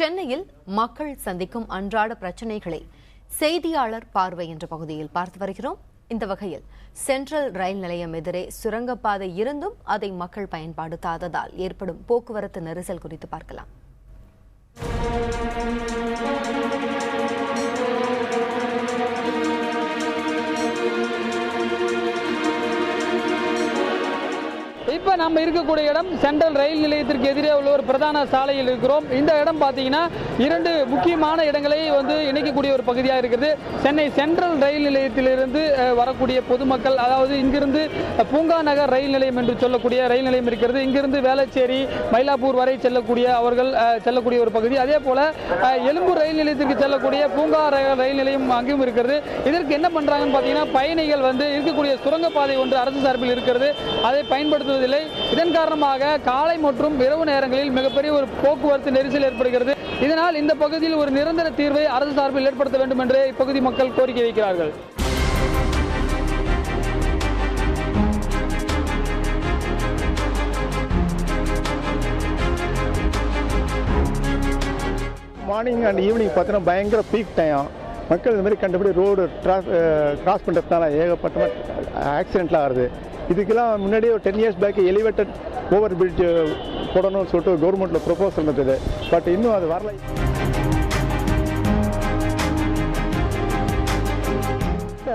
சென்னையில் மக்கள் சந்திக்கும் அன்றாட பிரச்சினைகளை செய்தியாளர் பார்வை என்ற பகுதியில் பார்த்து வருகிறோம். இந்த வகையில் சென்ட்ரல் ரயில் நிலையம் எதிரே சுரங்கப்பாதை இருந்தும் அதை மக்கள் பயன்படுத்தாததால் ஏற்படும் போக்குவரத்து நெரிசல் குறித்து பார்க்கலாம். இப்போ நம்ம இருக்கக்கூடிய இடம் சென்ட்ரல் ரயில் நிலையத்திற்கு எதிரே உள்ள ஒரு பிரதான சாலையில் இருக்கிறோம். இந்த இடம் பார்த்தீங்கன்னா இரண்டு முக்கியமான இடங்களை இணைக்கக்கூடிய ஒரு பகுதியாக இருக்கிறது. சென்னை சென்ட்ரல் ரயில் நிலையத்திலிருந்து வரக்கூடிய பொதுமக்கள், அதாவது இங்கிருந்து பூங்கா நகர் ரயில் நிலையம் என்று சொல்லக்கூடிய ரயில் நிலையம் இருக்கிறது. இங்கிருந்து வேளச்சேரி, மயிலாப்பூர் வரை செல்லக்கூடிய அவர்கள் செல்லக்கூடிய ஒரு பகுதி. அதே போல எழும்பூர் ரயில் நிலையத்திற்கு செல்லக்கூடிய பூங்கா ரயில் நிலையம் அங்கேயும் இருக்கிறது. இதற்கு என்ன பண்றாங்கன்னு பார்த்தீங்கன்னா, பயணிகள் இருக்கக்கூடிய சுரங்கப்பாதை ஒன்று அரசு சார்பில் இருக்கிறது, அதை பயன்படுத்துவதில்லை. இதன் காரணமாக காலை மற்றும் இரவு நேரங்களில் மிகப்பெரிய ஒரு போக்குவரத்து நெரிசல் ஏற்படுகிறது. இதனால் இந்த பகுதியில் ஒரு நிரந்தர தீர்வை அரசு சார்பில் ஏற்படுத்த வேண்டும் என்று இப்பகுதி மக்கள் கோரிக்கை வைக்கிறார்கள். மார்னிங் அண்ட் ஈவினிங் பார்த்தீங்கன்னா பயங்கர பீக் டைம். மக்கள் இந்த மாதிரி கண்டபடி ரோடு கிராஸ் பண்ணுறதுனால ஏகப்பட்ட ஆக்சிடென்ட்லாம் ஆகுது. இதுக்கெல்லாம் முன்னாடியே ஒரு 10 years back elevated over bridge போடணும்னு சொல்லிட்டு கவர்மெண்ட்டில் ப்ரொபோசல் இருந்தது. பட் இன்னும் அது வரல.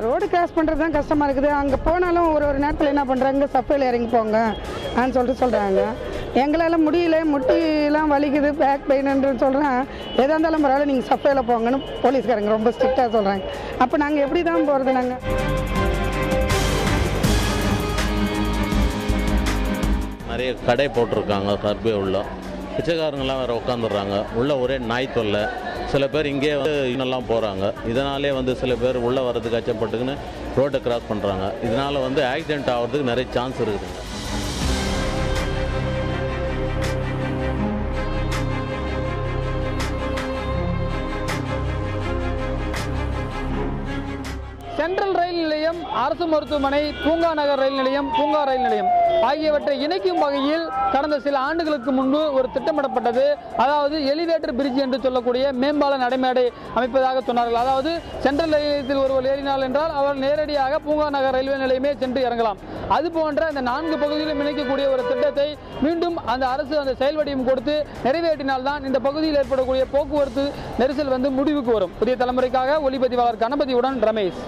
ரோடு கிராஸ் பண்ணுறது தான் கஷ்டமாக இருக்குது. அங்கே போனாலும் ஒரு நேரத்தில் என்ன பண்ணுறாங்க, சஃபையில் இறங்கி போங்க சொல்லிட்டு சொல்கிறாங்க. எங்களால் முடியல, முட்டிலாம் வலிக்குது, பேக் பெயின்னு சொல்கிறேன். எதாக இருந்தாலும் பரவாயில்ல, நீங்கள் சஃபையில் போங்கன்னு போலீஸ்காரங்க ரொம்ப ஸ்ட்ரிக்டாக சொல்கிறாங்க. அப்போ நாங்கள் எப்படி தான் போகிறது? நாங்கள் நிறைய கடை போட்டிருக்காங்க. சர்வே உள்ள பிச்சைக்காரங்கெல்லாம் வேறு உட்காந்துடுறாங்க. உள்ள ஒரே நாய் தொல்லை. சில பேர் இங்கே இன்னெல்லாம் போகிறாங்க. இதனாலே சில பேர் உள்ளே வர்றதுக்கு அச்சப்பட்டுக்குன்னு ரோட்டை கிராஸ் பண்ணுறாங்க. இதனால் ஆக்சிடென்ட் ஆகிறதுக்கு நிறைய சான்ஸ் இருக்குதுங்க. சென்ட்ரல் ரயில் நிலையம், அரசு மருத்துவமனை, பூங்கா நகர் ரயில் நிலையம், பூங்கா ரயில் நிலையம் ஆகியவற்றை இணைக்கும் வகையில் கடந்த சில ஆண்டுகளுக்கு முன்பு ஒரு திட்டமிடப்பட்டது. அதாவது எலிவேட்டர் பிரிட்ஜ் என்று சொல்லக்கூடிய மேம்பால நடைமேடை அமைப்பதாக சொன்னார்கள். அதாவது சென்ட்ரல் ரயில் நிலையத்தில் ஒருவர் ஏறினால் என்றால் அவர் நேரடியாக பூங்கா நகர் ரயில்வே நிலையமே சென்று இறங்கலாம். அது போன்ற இந்த 4 பகுதியிலும் இணைக்கக்கூடிய ஒரு திட்டத்தை மீண்டும் அந்த அரசு அந்த செயல் வடிவம் கொடுத்து நிறைவேற்றினால்தான் இந்த பகுதியில் ஏற்படக்கூடிய போக்குவரத்து நெரிசல் முடிவுக்கு வரும். புதிய தலைமுறைக்காக ஒளிப்பதிவாளர் கணபதியுடன் ரமேஷ்.